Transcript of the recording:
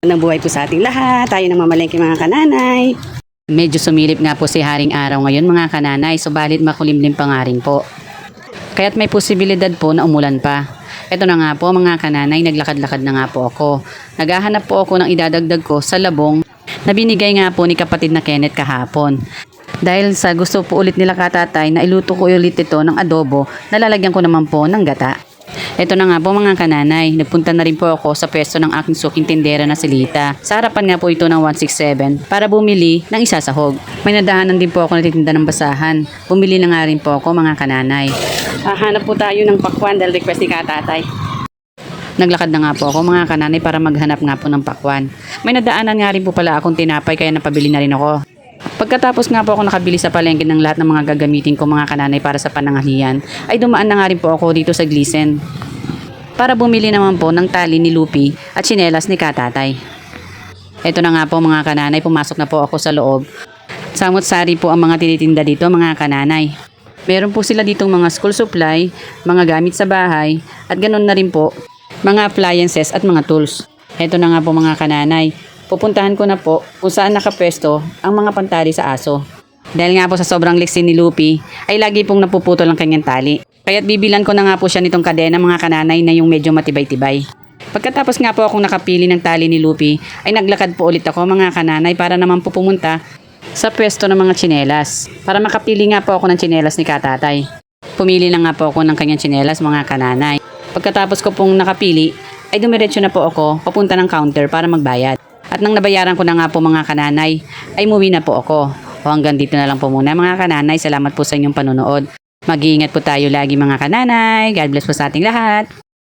Ng buhay po sa ating lahat, tayo ng mamalengke mga kananay. Medyo sumilip nga po si Haring Araw ngayon mga kananay, subalit makulimlim pa nga rin po. Kaya't may posibilidad po na umulan pa. Ito na nga po mga kananay, naglakad-lakad na nga po ako. Naghahanap po ako ng idadagdag ko sa labong na binigay nga po ni kapatid na Kenneth kahapon. Dahil sa gusto po ulit nila katatay na iluto ko ulit ito ng adobo, nalalagyan ko naman po ng gata. Ito na nga po mga kananay, nagpunta na rin po ako sa pwesto ng aking suking tindera na si Lita. Sa harapan nga po ito ng 167 para bumili ng isasahog. May nadaanan din po ako natitinda ng basahan. Bumili na nga rin po ako mga kananay. Hanap po tayo ng pakwan dahil request ni katatay. Naglakad na nga po ako mga kananay para maghanap nga po ng pakwan. May nadaanan nga rin po pala akong tinapay kaya napabili na rin ako. Pagkatapos nga po ako nakabili sa palengke ng lahat ng mga gagamitin ko mga kananay para sa pananghalian, ay dumaan na nga rin po ako dito sa Gleason para bumili naman po ng tali ni Lupi at tsinelas ni katatay. Ito na nga po mga kananay, pumasok na po ako sa loob. Samot-sari po ang mga tinitinda dito mga kananay. Meron po sila ditong mga school supply, mga gamit sa bahay, at ganoon na rin po mga appliances at mga tools. Ito na nga po mga kananay. Pupuntahan ko na po kung saan nakapwesto ang mga pantali sa aso. Dahil nga po sa sobrang liksi ni Lupi, ay lagi pong napuputol ang kanyang tali. Kaya't bibilan ko na nga po siya nitong kadena mga kananay na yung medyo matibay-tibay. Pagkatapos nga po akong nakapili ng tali ni Lupi, ay naglakad po ulit ako mga kananay para naman po pumunta sa pwesto ng mga tsinelas. Para makapili nga po ako ng tsinelas ni katatay. Pumili na nga po ako ng kanyang tsinelas mga kananay. Pagkatapos ko pong nakapili, ay dumiretso na po ako papunta ng counter para magbayad. At nang nabayaran ko na nga po mga kananay, ay umuwi na po ako. O hanggang dito na lang po muna mga kananay. Salamat po sa inyong panonood. Mag-iingat po tayo lagi mga kananay. God bless po sa ating lahat.